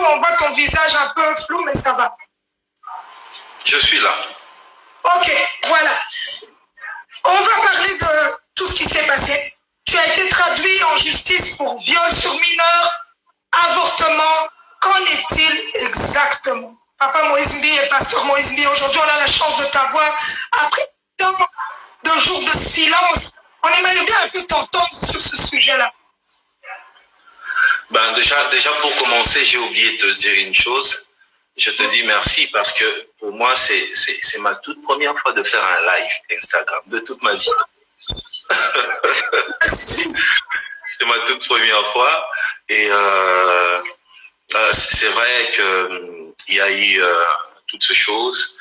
On voit ton visage un peu flou, mais ça va. Je suis là. Ok, voilà. On va parler de tout ce qui s'est passé. Tu as été traduit en justice pour viol sur mineur, avortement. Qu'en est-il exactement? Papa Moïse Mbi et pasteur Moïse Mbi, aujourd'hui on a la chance de t'avoir. Après tant de jours de silence, on aimerait bien un peu t'entendre sur ce sujet-là. Ben déjà pour commencer, j'ai oublié de te dire une chose. Je te dis merci parce que pour moi, c'est ma toute première fois de faire un live Instagram de toute ma vie. C'est ma toute première fois et c'est vrai qu'il y a eu toutes ces choses.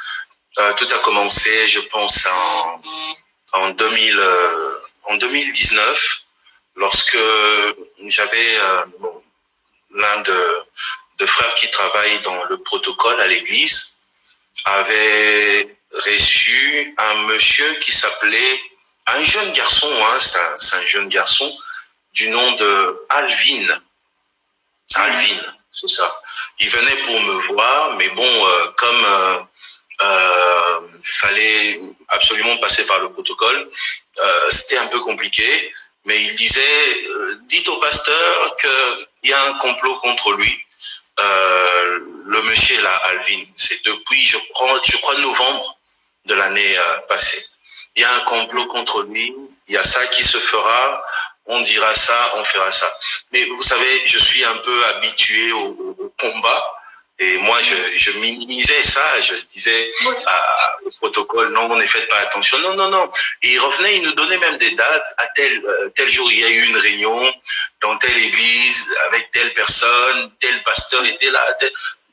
Tout a commencé, je pense, en 2019, lorsque j'avais l'un de frères qui travaille dans le protocole à l'église avait reçu un monsieur qui s'appelait, un jeune garçon, hein, c'est un jeune garçon du nom de Alvin. Alvin, c'est ça. Il venait pour me voir, mais bon, comme fallait absolument passer par le protocole, c'était un peu compliqué, mais il disait, dites au pasteur qu'il y a un complot contre lui. Le monsieur là, Alvin, c'est depuis, je crois, novembre de l'année passée. Il y a un complot contre lui, il y a ça qui se fera, on dira ça, on fera ça. Mais vous savez, je suis un peu habitué au combat. Et moi, je minimisais ça, je disais au protocole, non, ne faites pas attention, non, non, non. Et il revenait, il nous donnait même des dates, à tel jour, il y a eu une réunion dans telle église, avec telle personne, tel pasteur était là,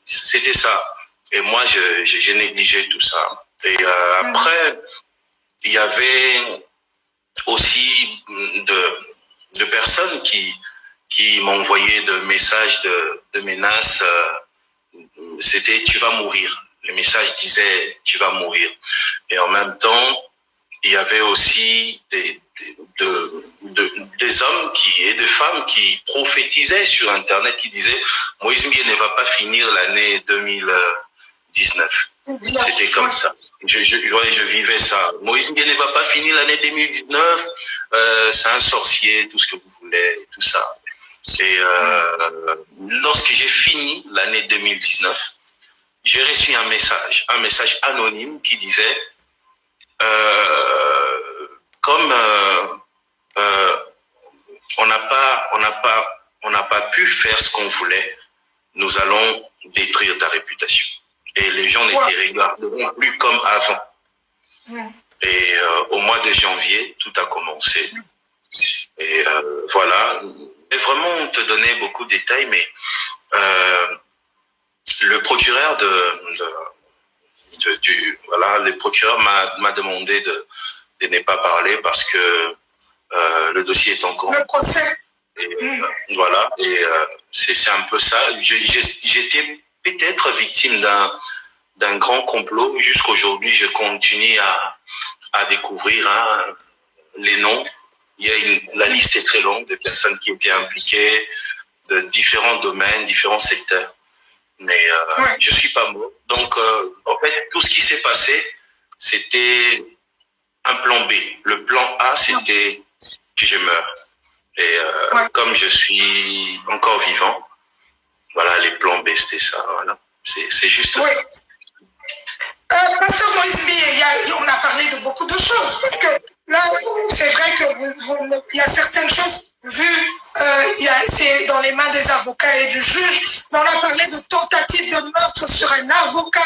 c'était ça. Et moi, j'ai négligé tout ça. Et après, il y avait aussi de personnes qui m'envoyaient de messages de menaces, c'était tu vas mourir. Le message disait tu vas mourir. Et en même temps, il y avait aussi des hommes et des femmes qui prophétisaient sur Internet, qui disaient Moïse Mbi ne va pas finir l'année 2019. C'était comme ça. Je vivais ça. Moïse Mbi ne va pas finir l'année 2019. C'est un sorcier, tout ce que vous voulez, tout ça. Et lorsque j'ai fini l'année 2019, j'ai reçu un message anonyme qui disait comme on n'a pas pu faire ce qu'on voulait, nous allons détruire ta réputation. Et les gens ne te regarderont plus comme avant. Et au mois de janvier, tout a commencé. Et voilà. Et vraiment, on te donnait beaucoup de détails, mais le procureur le procureur m'a demandé de ne pas parler parce que le dossier est en cours. Le procès. Et voilà. Et c'est un peu ça. J'étais peut-être victime d'un grand complot. Jusqu'aujourd'hui, je continue à découvrir les noms. La liste est très longue de personnes qui étaient impliquées de différents domaines, différents secteurs. Mais je suis pas mort. Donc, en fait, tout ce qui s'est passé, c'était un plan B. Le plan A, c'était que je meure. Et comme je suis encore vivant, voilà, les plans B, c'était ça. Voilà. C'est juste ça. Pasteur Moïse Mbi, on a parlé de beaucoup de choses. Parce que là, c'est vrai qu'il y a certaines choses, c'est dans les mains des avocats et du juge, mais on a parlé de tentative de meurtre sur un avocat.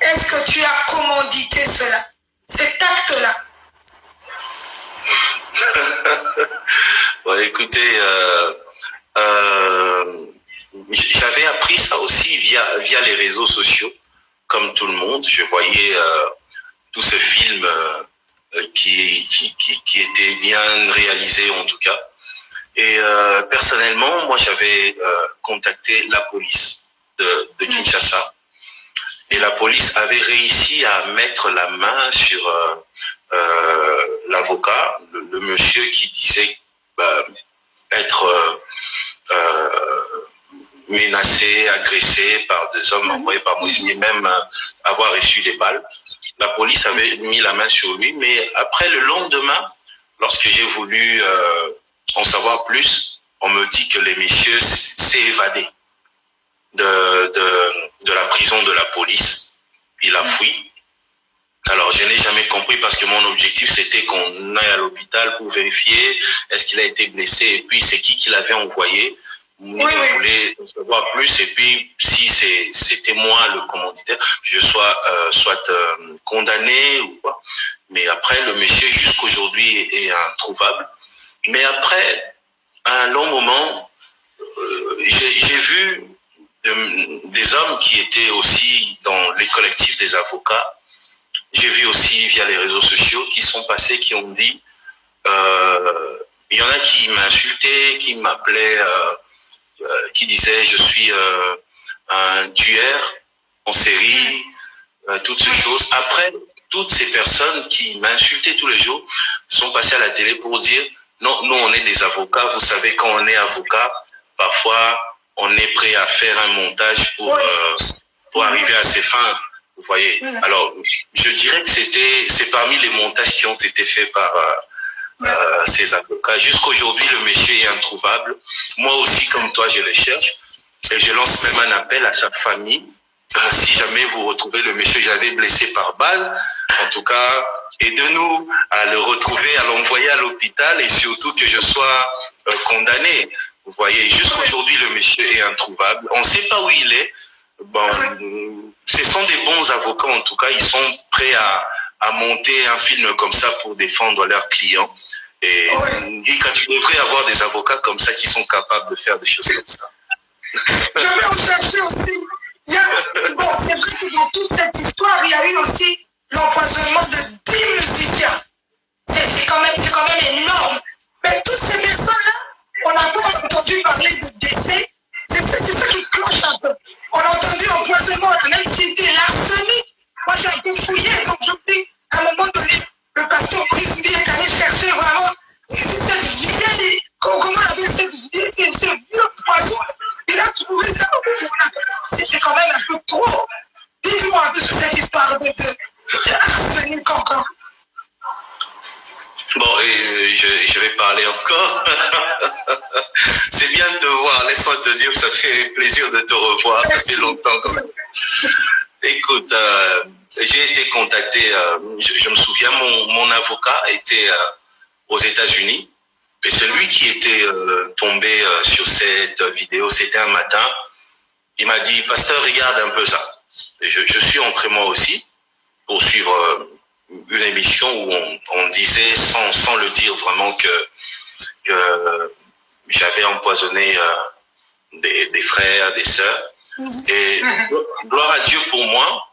Est-ce que tu as commandité cela, cet acte-là? Bon, écoutez, j'avais appris ça aussi via les réseaux sociaux, comme tout le monde. Je voyais tout ce film qui était bien réalisé en tout cas. Et personnellement, moi j'avais contacté la police de Kinshasa. Et la police avait réussi à mettre la main sur l'avocat, le monsieur qui disait être menacé, agressé par des hommes envoyés par Moïse, et même avoir reçu des balles. La police avait mis la main sur lui, mais après le lendemain, lorsque j'ai voulu en savoir plus, on me dit que le monsieur s'est évadé de la prison de la police. Il a fui. Alors, je n'ai jamais compris parce que mon objectif, c'était qu'on aille à l'hôpital pour vérifier est-ce qu'il a été blessé et puis c'est qui l'avait envoyé. On voulait en savoir plus et puis si c'était moi le commanditaire, que je sois soit condamné ou quoi. Mais après, le monsieur jusqu'aujourd'hui est introuvable. Mais après un long moment, j'ai vu des hommes qui étaient aussi dans les collectifs des avocats. J'ai vu aussi via les réseaux sociaux qui sont passés, qui ont dit, il y en a qui m'insultaient, qui m'appelaient, qui disaient je suis un tueur en série, toutes ces choses. Après, toutes ces personnes qui m'insultaient tous les jours sont passées à la télé pour dire non, nous on est des avocats, vous savez quand on est avocat, parfois on est prêt à faire un montage pour arriver à ses fins. Vous voyez. Alors, je dirais que c'est parmi les montages qui ont été faits par ces avocats. Jusqu'aujourd'hui, le monsieur est introuvable. Moi aussi, comme toi, je le cherche. Et je lance même un appel à sa famille. Si jamais vous retrouvez le monsieur, j'avais blessé par balle. En tout cas, aidez-nous à le retrouver, à l'envoyer à l'hôpital et surtout que je sois condamné. Vous voyez, jusqu'aujourd'hui, le monsieur est introuvable. On ne sait pas où il est. Bon, ce sont des bons avocats, en tout cas, ils sont prêts à monter un film comme ça pour défendre leurs clients. Et quand tu devrais avoir des avocats comme ça qui sont capables de faire des choses comme ça. Je vais en chercher aussi. Bon, c'est vrai que dans toute cette histoire, il y a eu aussi l'empoisonnement de 10 musiciens. C'est quand même énorme. Mais toutes ces personnes-là, on n'a pas entendu parler de décès. C'est ça qui cloche un peu. On a entendu empoisonnement, on a même cité l'arsenic. Moi, j'ai un peu fouillé, donc je dis, à un moment donné, le pasteur Moïse est allé chercher vraiment cette vieille, comment on appelle cette vieille, ce vieux poison. Il a trouvé ça. C'était quand même un peu trop. Dites-moi un peu sur cette histoire de arsenic encore. Bon, et je vais parler encore. C'est bien de te voir. Laisse-moi te dire, ça fait plaisir de te revoir. Ça fait longtemps quand même. Écoute, j'ai été contacté, je me souviens, mon avocat était aux États-Unis. Et celui qui était tombé sur cette vidéo, c'était un matin. Il m'a dit, pasteur, regarde un peu ça. Et je suis entré moi aussi pour suivre une émission où on disait, sans le dire vraiment, que j'avais empoisonné des frères, des sœurs. Et gloire à Dieu pour moi,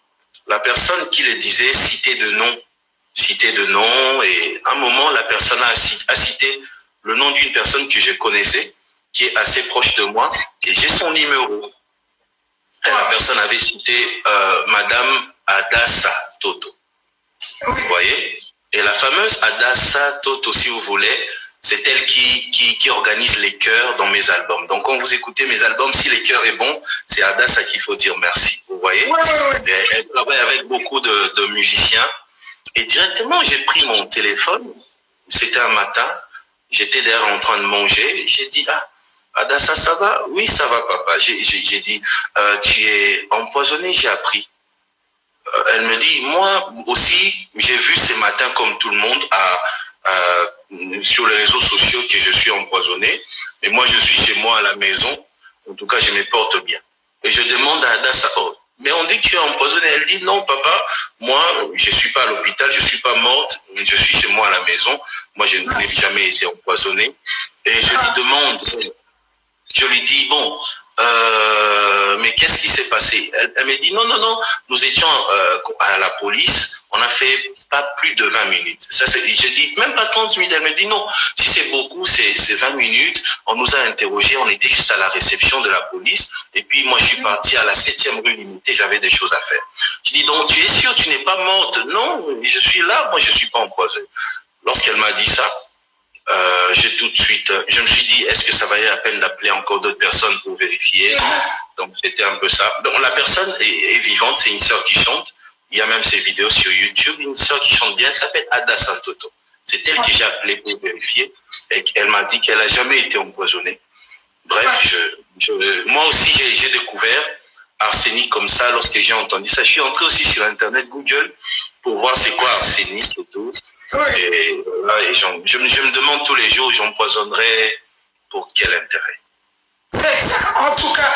la personne qui le disait citait de nom, et à un moment, la personne a cité le nom d'une personne que je connaissais, qui est assez proche de moi, et j'ai son numéro. Et la personne avait cité Madame Adassa Toto. Vous voyez? Et la fameuse Adassa Toto, si vous voulez, c'est elle qui organise les chœurs dans mes albums. Donc, quand vous écoutez mes albums, si les chœurs est bon, c'est Adassa qu'il faut dire merci. Vous voyez? Elle travaille avec beaucoup de musiciens. Et directement, j'ai pris mon téléphone. C'était un matin. J'étais d'ailleurs en train de manger. J'ai dit, Adassa, ça va? Oui, ça va, papa. J'ai dit, tu es empoisonné, j'ai appris. Elle me dit, moi aussi, j'ai vu ce matin, comme tout le monde, sur les réseaux sociaux que je suis empoisonné. Mais moi, je suis chez moi à la maison. En tout cas, je me porte bien. Et je demande à Adassa, mais on dit que tu es empoisonné. Elle dit, non, papa, moi, je ne suis pas à l'hôpital, je ne suis pas morte, je suis chez moi à la maison. Moi, je n'ai jamais été empoisonné. Et je lui demande, je lui dis, bon, mais qu'est-ce qui s'est passé? Elle me dit, non, nous étions à la police, on a fait pas plus de 20 minutes. Je dis, même pas 30 minutes. Elle me dit, non, si c'est beaucoup, c'est 20 minutes. On nous a interrogés, on était juste à la réception de la police. Et puis, moi, je suis parti à la 7e rue Limitée, j'avais des choses à faire. Je dis, donc, tu es sûr, tu n'es pas morte? Non, je suis là, moi, je ne suis pas empoisonné. Lorsqu'elle m'a dit ça, j'ai tout de suite, je me suis dit, est-ce que ça valait la peine d'appeler encore d'autres personnes pour vérifier? Donc, c'était un peu ça. Donc, la personne est vivante, c'est une sœur qui chante. Il y a même ses vidéos sur YouTube. Une sœur qui chante bien, elle s'appelle Ada Santoto. C'est elle que j'ai appelée pour vérifier. Et elle m'a dit qu'elle n'a jamais été empoisonnée. Bref, moi aussi, j'ai découvert arsenic comme ça lorsque j'ai entendu ça. Je suis entré aussi sur Internet, Google, pour voir c'est quoi arsenic et tout. Et, voilà, je me demande tous les jours, j'empoisonnerais pour quel intérêt? C'est ça. En tout cas,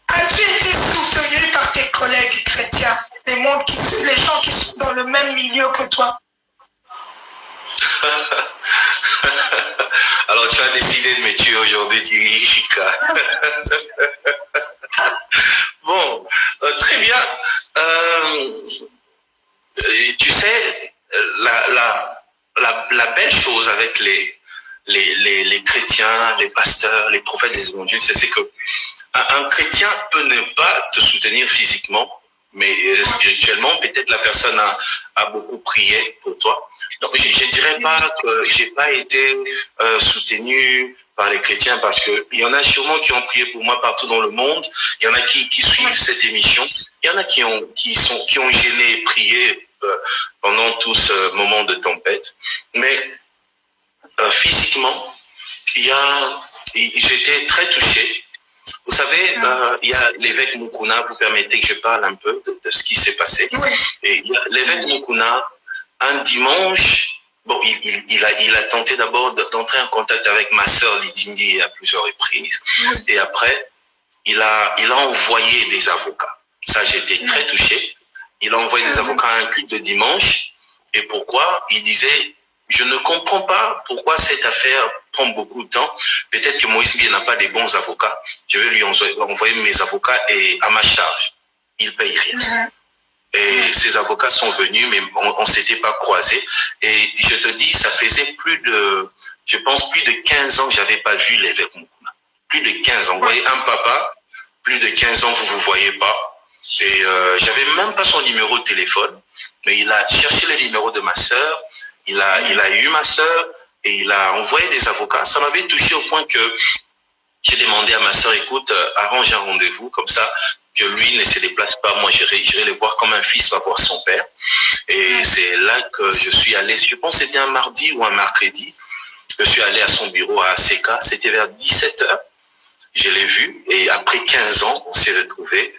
as-tu été soutenu par tes collègues chrétiens, les gens qui sont dans le même milieu que toi? Alors, tu as décidé de me tuer aujourd'hui, Tirika. Bon, très bien. Tu sais, la belle chose avec les chrétiens, les pasteurs, les prophètes des évangiles, c'est que un chrétien peut ne pas te soutenir physiquement, mais spirituellement, peut-être la personne a beaucoup prié pour toi. Donc, je ne dirais pas que j'ai pas été soutenu par les chrétiens, parce que il y en a sûrement qui ont prié pour moi partout dans le monde. Il y en a qui suivent cette émission. Il y en a qui ont gêné et prié pendant tout ce moment de tempête. Mais physiquement, j'étais très touché. Vous savez, il y a l'évêque Mukuna, vous permettez que je parle un peu de ce qui s'est passé. Et l'évêque Mukuna, un dimanche, bon, il a tenté d'abord d'entrer en contact avec ma sœur Lidingi à plusieurs reprises. Et après, il a envoyé des avocats. Ça, j'étais très touché. Il a envoyé des avocats à un culte de dimanche. Et pourquoi? Il disait, je ne comprends pas pourquoi cette affaire prend beaucoup de temps. Peut-être que Moïse Mbie n'a pas des bons avocats. Je vais lui envoyer mes avocats et à ma charge. Il paye rien. Et ces avocats sont venus, mais on s'était pas croisés. Et je te dis, ça faisait je pense plus de 15 ans que j'avais pas vu l'évêque Mukuna. Plus de 15 ans. Vous voyez, un papa, plus de 15 ans, vous voyez pas. Et j'avais même pas son numéro de téléphone, mais il a cherché le numéro de ma sœur. Il a eu ma sœur et il a envoyé des avocats. Ça m'avait touché au point que j'ai demandé à ma sœur, écoute, arrange un rendez-vous comme ça, que lui ne se déplace pas. Moi, j'irai le voir comme un fils va voir son père. Et c'est là que je suis allé, je pense que c'était un mardi ou un mercredi. Je suis allé à son bureau à ACK, c'était vers 17h. Je l'ai vu et après 15 ans, on s'est retrouvés.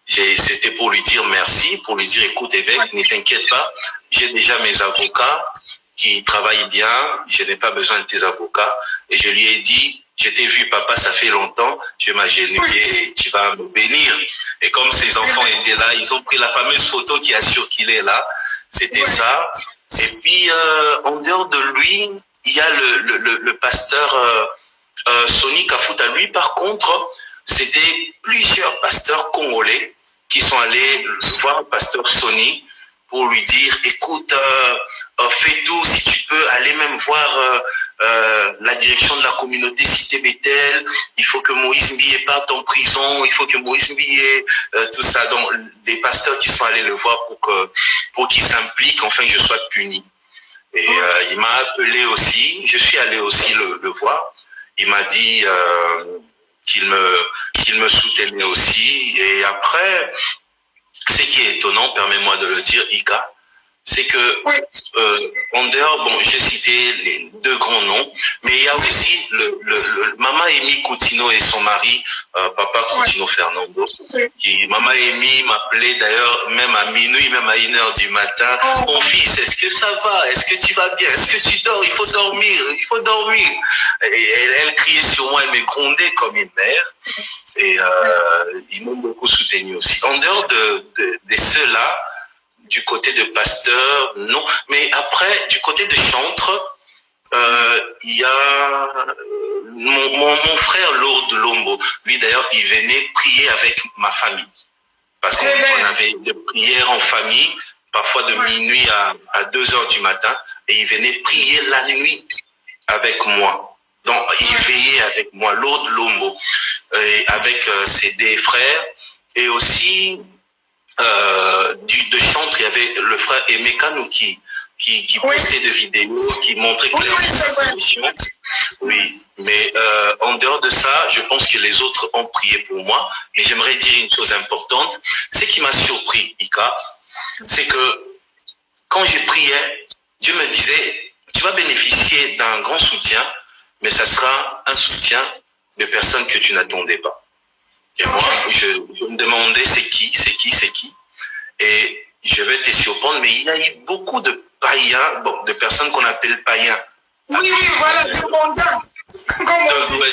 C'était pour lui dire merci, pour lui dire, écoute évêque, ne t'inquiète pas, j'ai déjà mes avocats qui travaillent bien, je n'ai pas besoin de tes avocats. Et je lui ai dit, je t'ai vu papa, ça fait longtemps, je vais m'agenouiller et tu vas me bénir. Et comme ses enfants étaient là, ils ont pris la fameuse photo qui assure qu'il est là, c'était ça. Et puis, en dehors de lui, il y a le pasteur Sonny Kafuta. Lui, par contre, c'était plusieurs pasteurs congolais qui sont allés voir le pasteur Sonny pour lui dire, écoute, fais tout, si tu peux, aller même voir la direction de la communauté Cité Bethel, il faut que Moïse Mbie parte en prison, il faut que Moïse Mbie tout ça. Donc, les pasteurs qui sont allés le voir pour qu'il s'implique, enfin que je sois puni. Et il m'a appelé aussi, je suis allé aussi le voir. Il m'a dit qu'il me soutenait aussi. Et après, ce qui est étonnant, permets-moi de le dire, Ika, c'est que en dehors, bon, j'ai cité les deux grands noms, mais il y a aussi le Maman Amy Coutinho et son mari, Papa Coutinho Fernando. Maman Amy m'appelait d'ailleurs même à minuit, même à 1h du matin. Mon fils, est-ce que ça va? Est-ce que tu vas bien? Est-ce que tu dors? Il faut dormir, il faut dormir. Et elle criait sur moi, elle me grondait comme une mère. Et ils m'ont beaucoup soutenu aussi. En dehors de ceux-là, du côté de pasteur, non. Mais après, du côté de chantre, il y a mon frère Lourdes Lombo. Lui d'ailleurs, il venait prier avec ma famille. Parce qu'on avait des prières en famille, parfois de minuit à 2h du matin. Et il venait prier la nuit avec moi. Donc, il veillait avec moi, Lourdes Lombo. Et avec ses deux frères. Et aussi... de chantre, il y avait le frère Emeka Nuki, qui postait des vidéos, qui montraient clairement sa position. Oui, mais en dehors de ça, je pense que les autres ont prié pour moi. Et j'aimerais dire une chose importante. Ce qui m'a surpris, Ika, c'est que quand je priais, Dieu me disait, tu vas bénéficier d'un grand soutien, mais ça sera un soutien de personnes que tu n'attendais pas. Et moi, je me demandais, c'est qui. Et je vais te surprendre, mais il y a eu beaucoup de païens, de personnes qu'on appelle païens. Oui, voilà, de mondains.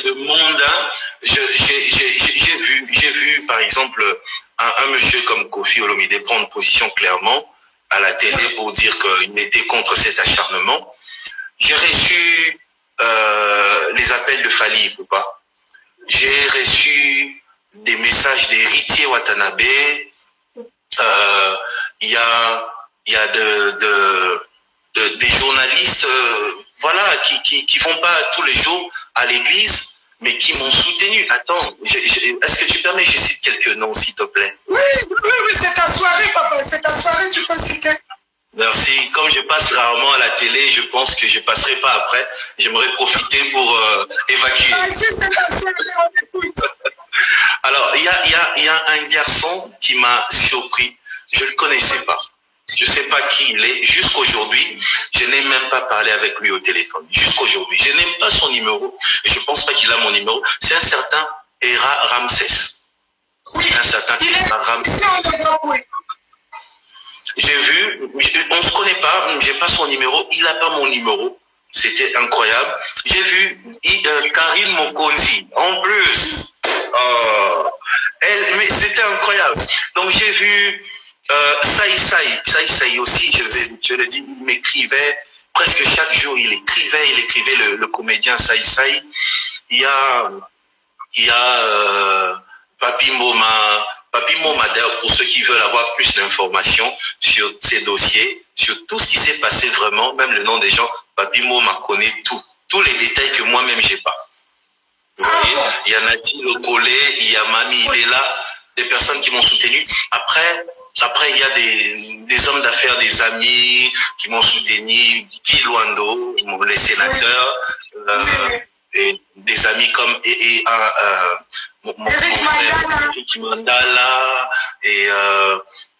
De mondains. J'ai vu, par exemple, un monsieur comme Kofi Olomide prendre position clairement à la télé pour dire qu'il était contre cet acharnement. J'ai reçu les appels de Fali Ipupa. J'ai reçu des messages d'Héritier Watanabe. Il y a des journalistes voilà, qui vont pas tous les jours à l'église, mais qui m'ont soutenu. Attends, est-ce que tu permets que je cite quelques noms, s'il te plaît? Oui, c'est ta soirée, papa. C'est ta soirée, tu peux citer. Merci. Comme je passe rarement à la télé, je pense que je ne passerai pas après. J'aimerais profiter pour évacuer. Ah, si, c'est ta soirée, on écoute. Alors, il y a un garçon qui m'a surpris. Je ne le connaissais pas. Je ne sais pas qui il est. Jusqu'aujourd'hui, je n'ai même pas parlé avec lui au téléphone. Jusqu'aujourd'hui. Je n'ai pas son numéro. Et je ne pense pas qu'il a mon numéro. C'est un certain Era Ramsès. Oui, un certain Era Ramsès. J'ai vu, on ne se connaît pas, je n'ai pas son numéro, il n'a pas mon numéro. C'était incroyable. J'ai vu Karim Mokonzi, en plus. Mais c'était incroyable. Donc j'ai vu Saï aussi, je le dis, il m'écrivait presque chaque jour, il écrivait le comédien Saï. Il y a Papi Moma, d'ailleurs, pour ceux qui veulent avoir plus d'informations sur ces dossiers, sur tout ce qui s'est passé vraiment, même le nom des gens, Papi Moma connaît tous les détails que moi-même j'ai pas. Vous voyez, il y a Nati Lokole, il y a Mami Lela, des personnes qui m'ont soutenu. Après, il y a des hommes d'affaires, des amis qui m'ont soutenu, Guy Luando, les sénateurs, et des amis comme mon frère Eric Mandala et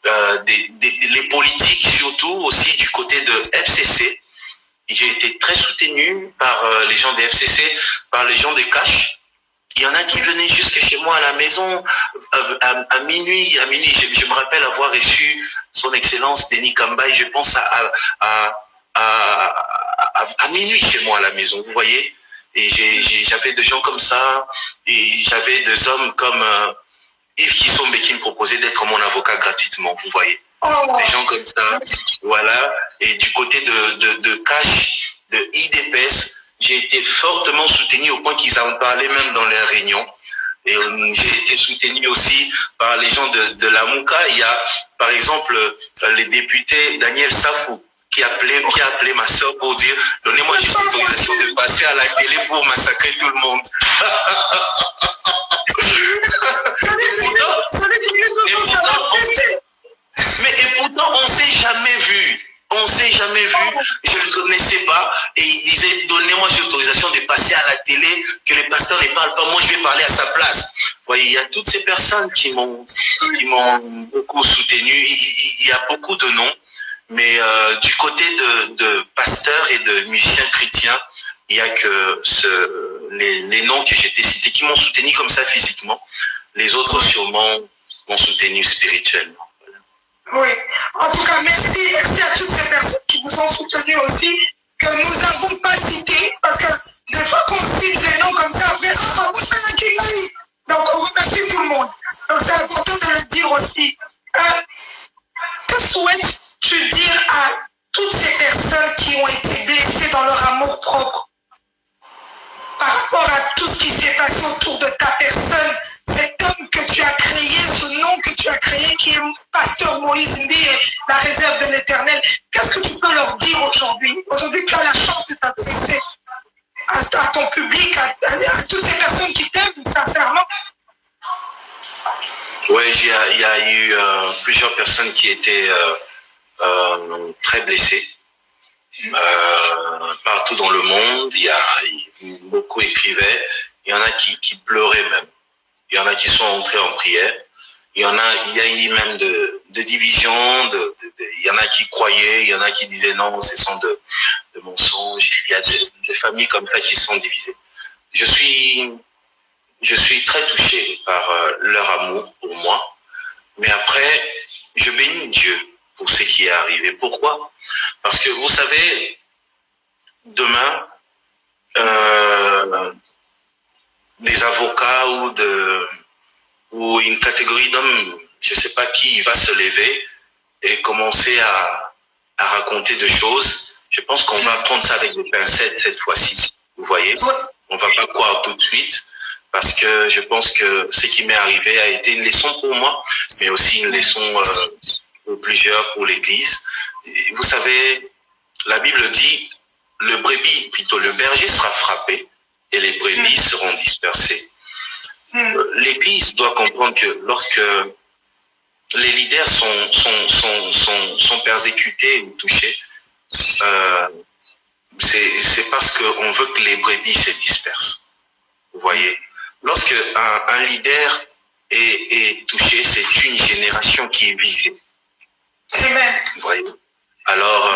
les politiques surtout aussi du côté de FCC. J'ai été très soutenu par les gens des FCC, par les gens des Cash. Il y en a qui venaient jusque chez moi à la maison à minuit. Je me rappelle avoir reçu son Excellence Denis Kambaye, je pense à minuit chez moi à la maison, vous voyez. Et j'avais des gens comme ça, et j'avais des hommes comme Yves Kissombe qui me proposait d'être mon avocat gratuitement, vous voyez. Des gens comme ça, voilà. Et du côté de Cash, de IDPS, j'ai été fortement soutenu au point qu'ils en parlaient même dans leurs réunions. Et j'ai été soutenu aussi par les gens de la Mouka. Il y a, par exemple, les députés Daniel Safou, qui a appelé ma soeur pour dire « Donnez-moi juste l'autorisation de passer à la télé pour massacrer tout le monde. » Et pourtant, on ne s'est jamais vu. Je ne le connaissais pas. Et il disait, donnez-moi cette autorisation de passer à la télé, que les pasteurs ne parlent pas. Moi, je vais parler à sa place. Vous voyez, il y a toutes ces personnes qui m'ont beaucoup soutenu. Il y a beaucoup de noms. Mais du côté de pasteurs et de musiciens chrétiens, il n'y a que les noms que j'ai cités qui m'ont soutenu comme ça physiquement. Les autres sûrement m'ont soutenu spirituellement. Oui, en tout cas, merci à toutes ces personnes qui vous ont soutenu aussi, que nous n'avons pas cité, parce que des fois qu'on cite les noms comme ça, après, donc on remercie tout le monde. Donc c'est important de le dire aussi. Que souhaites-tu dire à toutes ces personnes qui ont été blessées dans leur amour propre par rapport à tout ce qui s'est passé autour de ta personne, cet homme que tu as créé, ce nom que tu as créé qui est Pasteur Moïse Ndi, la réserve de l'Éternel. Qu'est-ce que tu peux leur dire aujourd'hui? Aujourd'hui, tu as la chance de t'adresser à ton public, à toutes ces personnes qui t'aiment sincèrement. Oui, il y a eu plusieurs personnes qui étaient très blessées. Partout dans le monde, beaucoup écrivaient. Il y en a qui pleuraient même. Il y en a qui sont entrés en prière. Il y a eu même de divisions. Il y en a qui croyaient. Il y en a qui disaient non, ce sont de mensonges. Il y a des familles comme ça qui sont divisées. Je suis très touché par leur amour pour moi. Mais après, je bénis Dieu pour ce qui est arrivé. Pourquoi? Parce que vous savez, demain, des avocats ou une catégorie d'hommes, je ne sais pas qui, va se lever et commencer à raconter des choses. Je pense qu'on va prendre ça avec des pincettes cette fois-ci. Vous voyez? On ne va pas croire tout de suite. Parce que je pense que ce qui m'est arrivé a été une leçon pour moi, mais aussi une leçon pour plusieurs, pour l'Église. Vous savez, la Bible dit, le berger sera frappé et les brebis seront dispersées. L'Église doit comprendre que lorsque les leaders sont persécutés ou touchés, c'est parce qu'on veut que les brebis se dispersent. Vous voyez? Lorsque un leader est touché, c'est une génération qui est visée. Amen. Vous voyez? Alors,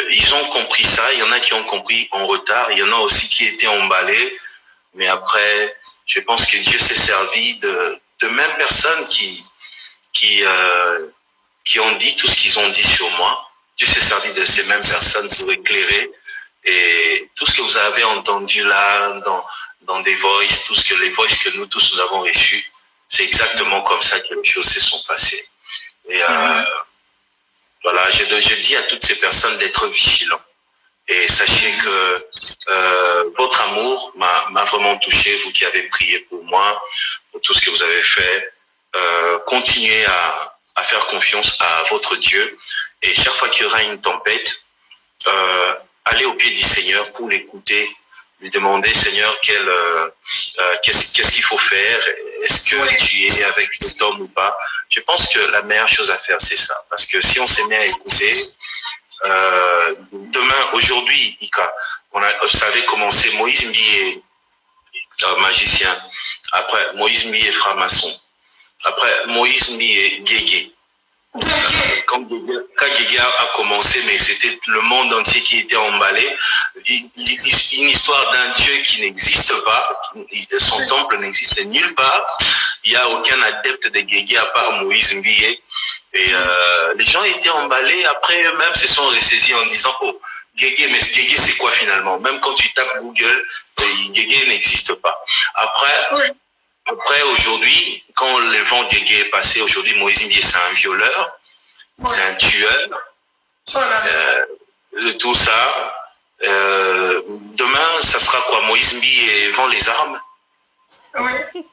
ils ont compris ça. Il y en a qui ont compris en retard. Il y en a aussi qui étaient emballés. Mais après, je pense que Dieu s'est servi de mêmes personnes qui ont dit tout ce qu'ils ont dit sur moi. Dieu s'est servi de ces mêmes personnes pour éclairer. Et tout ce que vous avez entendu là, dans des voices, les voices que nous tous nous avons reçus, c'est exactement comme ça que les choses se sont passées. Et voilà, je dis à toutes ces personnes d'être vigilants. Et sachez que votre amour m'a vraiment touché, vous qui avez prié pour moi, pour tout ce que vous avez fait. Continuez à faire confiance à votre Dieu. Et chaque fois qu'il y aura une tempête, allez au pied du Seigneur pour l'écouter, lui demander, Seigneur, qu'est-ce qu'il faut faire? Est-ce que tu es avec cet homme ou pas? Je pense que la meilleure chose à faire, c'est ça. Parce que si on s'est mis à écouter, demain, aujourd'hui, vous savez comment c'est. Moïse Mbié, magicien. Après, Moïse Mbié, franc-maçon. Après, Moïse Mbié, guégué. Quand Guégué a commencé, mais c'était le monde entier qui était emballé. Une histoire d'un Dieu qui n'existe pas, son temple n'existe nulle part. Il n'y a aucun adepte de Guégué à part Moïse Mbié. Et les gens étaient emballés. Après, eux-mêmes se sont ressaisis en disant, oh, Guégué, mais Guégué, c'est quoi finalement? Même quand tu tapes Google, Guégué n'existe pas. Après, aujourd'hui, quand le vent Guégué est passé, aujourd'hui, Moïse Mbié, c'est un violeur, c'est un tueur, tout ça. Demain, ça sera quoi? Moïse Mbié vend les armes?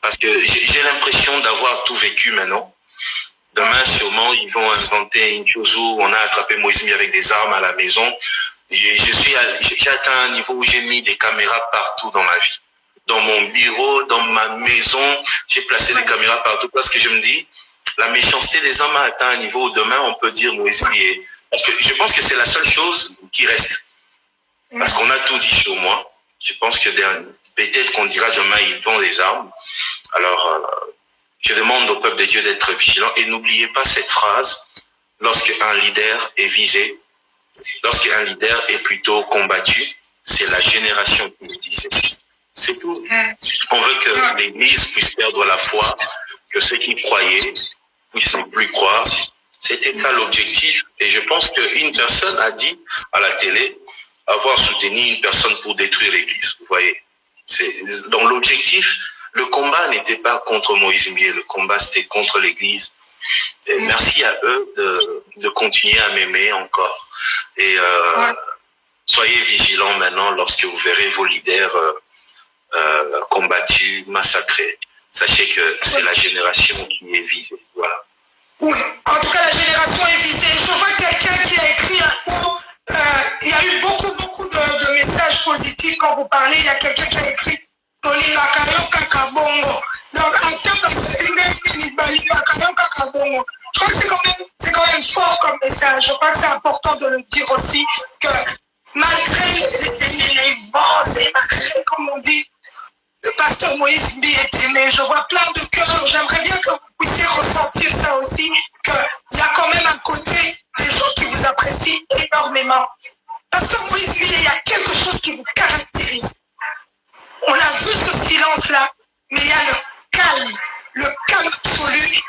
Parce que j'ai l'impression d'avoir tout vécu maintenant. Demain, sûrement, ils vont inventer une chose où on a attrapé Moïse Mbié avec des armes à la maison. J'ai atteint un niveau où j'ai mis des caméras partout dans ma vie. Dans mon bureau, dans ma maison, j'ai placé des caméras partout parce que je me dis, la méchanceté des hommes a atteint un niveau où demain on peut dire Moïse Mbié. Parce que je pense que c'est la seule chose qui reste. Parce qu'on a tout dit sur moi. Je pense que peut-être qu'on dira demain ils vendent les armes. Alors, je demande au peuple de Dieu d'être vigilant et n'oubliez pas cette phrase, lorsqu'un leader est visé, lorsqu'un leader est plutôt combattu, c'est la génération qui le disait. C'est tout. On veut que l'Église puisse perdre la foi, que ceux qui croyaient puissent ne plus croire. C'était ça l'objectif. Et je pense qu'une personne a dit à la télé avoir soutenu une personne pour détruire l'Église. Vous voyez. Donc l'objectif, le combat n'était pas contre Moïse Mbié, le combat c'était contre l'Église. Et merci à eux de continuer à m'aimer encore. Et soyez vigilants maintenant lorsque vous verrez vos leaders combattus, massacrés. Sachez que c'est la génération qui est visée. Voilà. Oui, en tout cas, la génération est visée. Je vois quelqu'un qui a écrit un mot. Il y a eu beaucoup de messages positifs quand vous parlez. Il y a quelqu'un qui a écrit Tolina Kayo Kakabongo. Donc, en tant que je crois que c'est quand même fort comme message. je crois que c'est important de le dire aussi, que malgré les vents et malgré, comme on dit, le pasteur Moïse Mbi est aimé. Je vois plein de cœurs. J'aimerais bien que vous puissiez ressentir ça aussi, qu'il y a quand même un côté des gens qui vous apprécient énormément. Pasteur Moïse Mbi, il y a quelque chose qui vous caractérise. On a vu ce silence-là, mais il y a le calme absolu,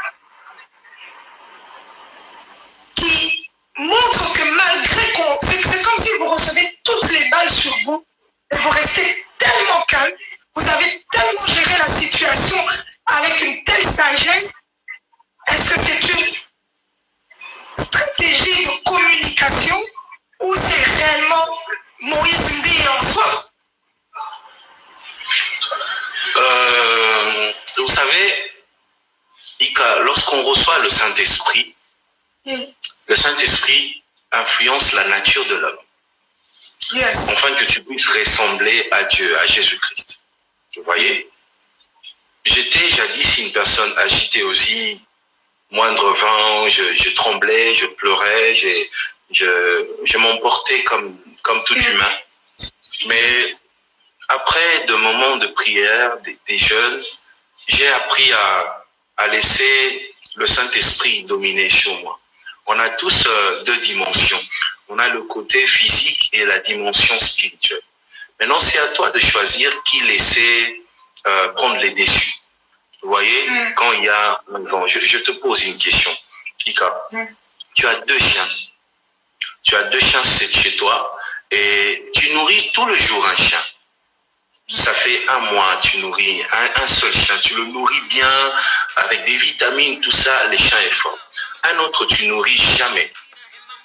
qui montre que malgré qu'on... C'est comme si vous recevez toutes les balles sur vous, et vous restez tellement calme, vous avez tellement géré la situation avec une telle sagesse. Est-ce que c'est une stratégie de communication ou c'est réellement Moïse Mbi en soi? Vous savez, Ika, lorsqu'on reçoit le Saint-Esprit, le Saint-Esprit influence la nature de l'homme. Yes. Afin que tu puisses ressembler à Dieu, à Jésus-Christ. Vous voyez? J'étais jadis une personne agitée aussi, moindre vent, je tremblais, je pleurais, je m'emportais comme tout humain. Mais après de moments de prière, des jeûnes, j'ai appris à laisser le Saint-Esprit dominer sur moi. On a tous deux dimensions. On a le côté physique et la dimension spirituelle. Maintenant, c'est à toi de choisir qui laisser prendre les déçus. Vous voyez, quand il y a un vent, je te pose une question. Kika, tu as 2 chiens. Tu as 2 chiens chez toi et tu nourris tout le jour un chien. Ça fait 1 mois, tu nourris un seul chien. Tu le nourris bien avec des vitamines, tout ça, le chien est fort. Un autre, tu nourris jamais.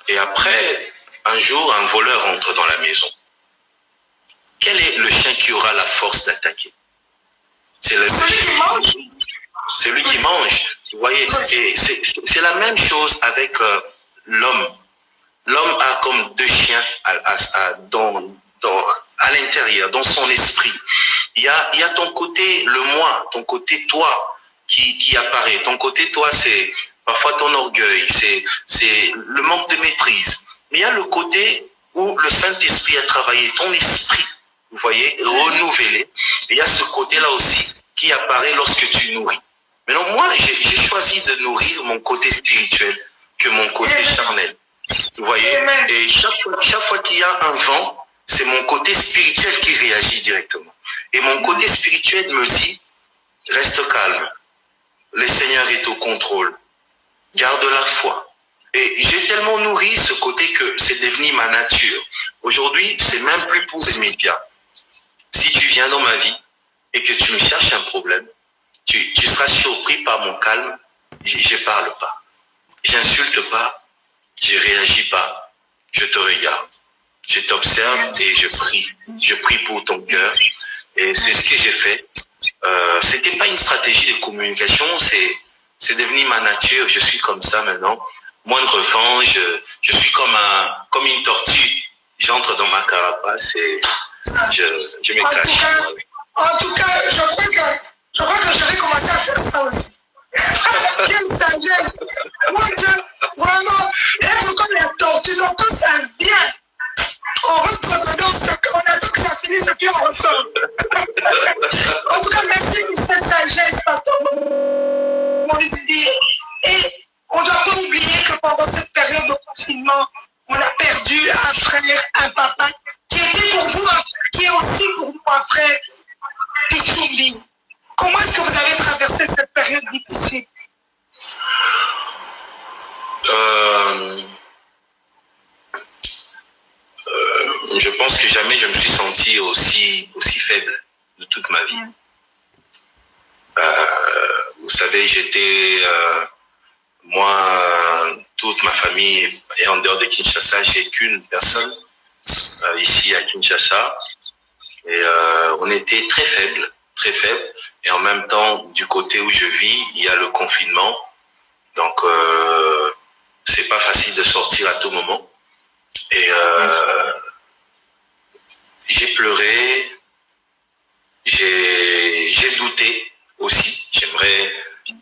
Et après, un jour, un voleur entre dans la maison. Quel est le chien qui aura la force d'attaquer? C'est celui qui mange. Vous voyez, et c'est la même chose avec l'homme. L'homme a comme 2 chiens à l'intérieur, dans son esprit. Il y a ton côté, le moi, ton côté toi qui apparaît. Ton côté toi, c'est parfois ton orgueil, c'est le manque de maîtrise. Mais il y a le côté où le Saint-Esprit a travaillé, ton esprit, vous voyez, renouvelé. Et il y a ce côté-là aussi qui apparaît lorsque tu nourris. Maintenant, moi, j'ai choisi de nourrir mon côté spirituel que mon côté charnel. Vous voyez, et chaque fois qu'il y a un vent, c'est mon côté spirituel qui réagit directement. Et mon côté spirituel me dit, reste calme, le Seigneur est au contrôle, garde la foi. Et j'ai tellement nourri ce côté que c'est devenu ma nature. Aujourd'hui, c'est même plus pour les médias. Si tu viens dans ma vie et que tu me cherches un problème, tu seras surpris par mon calme. Je parle pas, j'insulte pas, je réagis pas, je te regarde, je t'observe et je prie. Je prie pour ton cœur. Et c'est ce que j'ai fait. C'était pas une stratégie de communication, c'est devenu ma nature. Je suis comme ça maintenant. Moindre vent, je suis comme une tortue. J'entre dans ma carapace et je me cache. En tout cas, je crois que je vais commencer à faire ça aussi. Quelle sagesse! Mon Dieu, vraiment, être comme la tortue, donc quand ça vient, on rentre dedans, on attend que ça finisse et puis on ressort. En tout cas, merci pour cette sagesse, pasteur Moïse Mbi. Et on ne doit pas oublier que pendant cette période de confinement, on a perdu un frère, un papa, qui était pour vous, qui est aussi pour nous un frère, Pichumbi. Comment est-ce que vous avez traversé cette période difficile? Je pense que jamais je me suis senti aussi faible de toute ma vie. Vous savez, j'étais... moi, toute ma famille est en dehors de Kinshasa. J'ai qu'une personne ici à Kinshasa. Et on était très faible. Et en même temps, du côté où je vis, il y a le confinement. Donc, c'est pas facile de sortir à tout moment. Et j'ai pleuré, j'ai douté aussi. J'aimerais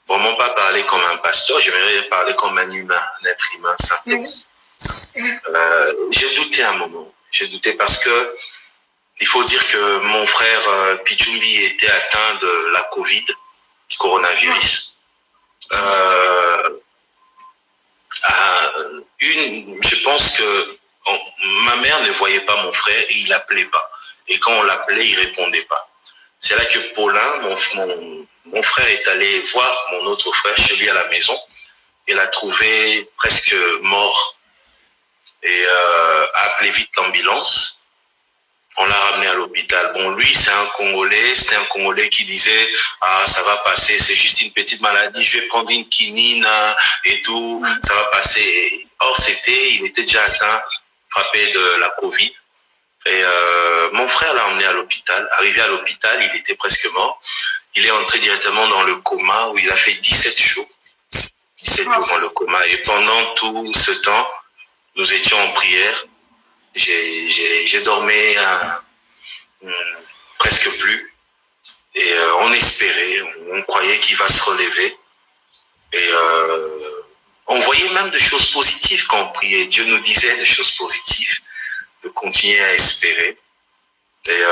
vraiment pas parler comme un pasteur, j'aimerais parler comme un humain, un être humain simplement. J'ai douté un moment. J'ai douté parce que il faut dire que mon frère Pichumbi était atteint de la Covid, coronavirus. Je pense que ma mère ne voyait pas mon frère et il l'appelait pas. Et quand on l'appelait, il répondait pas. C'est là que Paulin, mon frère, est allé voir mon autre frère chez lui à la maison. Il l'a trouvé presque mort et a appelé vite l'ambulance. On l'a ramené à l'hôpital. Bon, lui, c'était un Congolais qui disait « Ah, ça va passer, c'est juste une petite maladie, je vais prendre une quinine et tout, ça va passer. » Or, il était déjà atteint, frappé de la Covid. Et mon frère l'a emmené à l'hôpital. Arrivé à l'hôpital, il était presque mort. Il est entré directement dans le coma où il a fait 17 jours. 17 jours dans le coma. Et pendant tout ce temps, nous étions en prière. J'ai dormi presque plus. Et on espérait, on croyait qu'il va se relever. Et on voyait même des choses positives quand on priait. Dieu nous disait des choses positives, de continuer à espérer. Et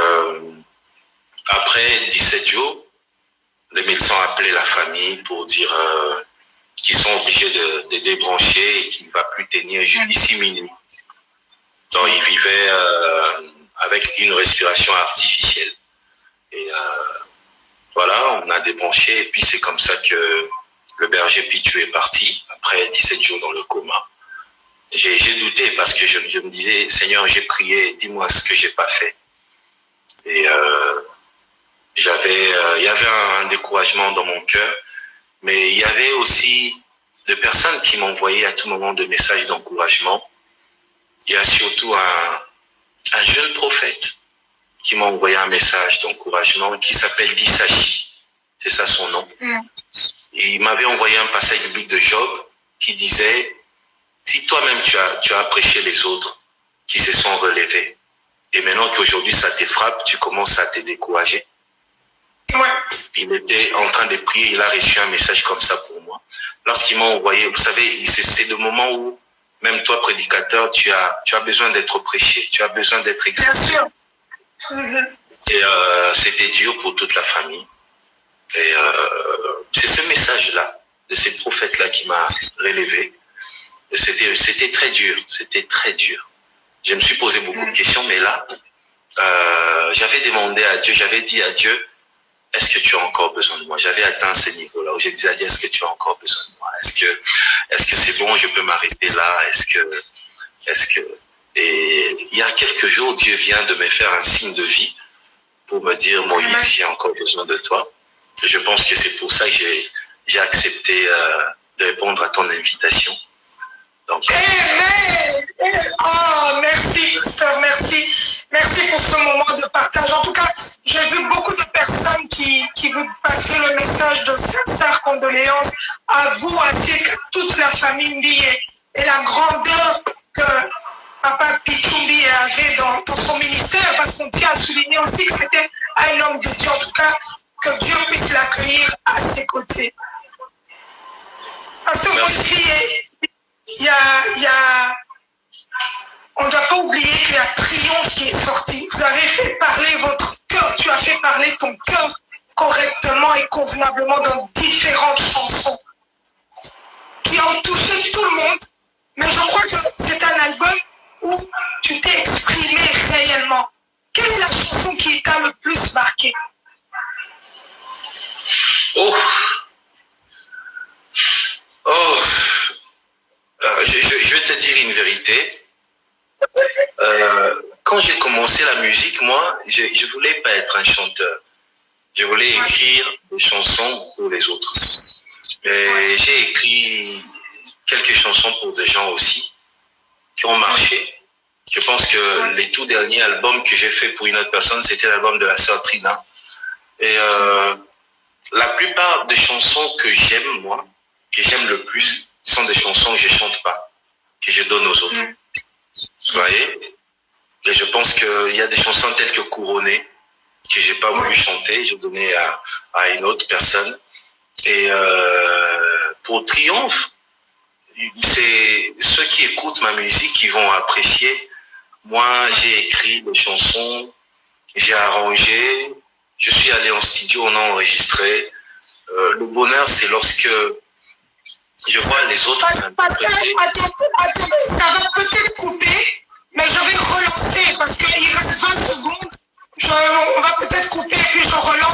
après 17 jours, les médecins ont appelé la famille pour dire qu'ils sont obligés de débrancher et qu'il ne va plus tenir jusqu'ici minuit. Donc, il vivait avec une respiration artificielle. Et voilà, on a débranché et puis c'est comme ça que le berger Pichu est parti après 17 jours dans le coma. J'ai douté parce que je me disais, Seigneur, j'ai prié, dis-moi ce que j'ai pas fait. Et il y avait un découragement dans mon cœur, mais il y avait aussi des personnes qui m'envoyaient à tout moment des messages d'encouragement. Il y a surtout un jeune prophète qui m'a envoyé un message d'encouragement qui s'appelle Disachi. C'est ça son nom. Et il m'avait envoyé un passage biblique de Job qui disait, si toi-même tu as prêché les autres qui se sont relevés, et maintenant qu'aujourd'hui ça te frappe, tu commences à te décourager. Il était en train de prier, il a reçu un message comme ça pour moi. Lorsqu'il m'a envoyé, vous savez, c'est le moment où même toi, prédicateur, tu as besoin d'être prêché, tu as besoin d'être exercé. Et c'était dur pour toute la famille. Et c'est ce message-là, de ces prophètes-là qui m'a relevé. C'était très dur, c'était très dur. Je me suis posé beaucoup de questions, mais là, j'avais demandé à Dieu, j'avais dit à Dieu, est-ce que tu as encore besoin de moi? J'avais atteint ce niveau-là où j'ai dit à Dieu, est-ce que tu as encore besoin de moi? Est-ce que c'est bon, je peux m'arrêter là? Et il y a quelques jours, Dieu vient de me faire un signe de vie pour me dire, Moïse, j'ai encore besoin de toi. Et je pense que c'est pour ça que j'ai accepté de répondre à ton invitation. Donc, oh, merci, pasteur, merci. Merci pour ce moment de partage. En tout cas, j'ai vu beaucoup de personnes qui vous passer le message de sincères condoléances à vous, ainsi qu'à toute la famille Mbiye, et la grandeur que Papa Pichumbi avait dans son ministère, parce qu'on tient à souligner aussi que c'était un homme de Dieu. En tout cas, que Dieu puisse l'accueillir à ses côtés. Parce que on ne doit pas oublier qu'il y a Triomphe qui est sorti. Vous avez fait parler votre cœur, tu as fait parler ton cœur correctement et convenablement dans différentes chansons qui ont touché tout le monde. Mais je crois que c'est un album où tu t'es exprimé réellement. Quelle est la chanson qui t'a le plus marqué? Je vais te dire une vérité. Quand j'ai commencé la musique, moi, je voulais pas être un chanteur. Je voulais écrire des chansons pour les autres. Et j'ai écrit quelques chansons pour des gens aussi qui ont marché. Je pense que les tout derniers albums que j'ai fait pour une autre personne, c'était l'album de la sœur Trina. Et la plupart des chansons que j'aime, moi, que j'aime le plus, sont des chansons que je chante pas, que je donne aux autres. Vous voyez? Et je pense qu'il y a des chansons telles que Couronné, que j'ai pas voulu chanter, j'ai donné à une autre personne. Et pour Triomphe, c'est ceux qui écoutent ma musique qui vont apprécier. Moi, j'ai écrit des chansons, j'ai arrangé, je suis allé en studio, on a enregistré. Le bonheur, c'est lorsque je vois les autres. Parce que, attendez, ça va peut-être couper, mais je vais relancer parce qu'il reste 20 secondes. On va peut-être couper et puis je relance.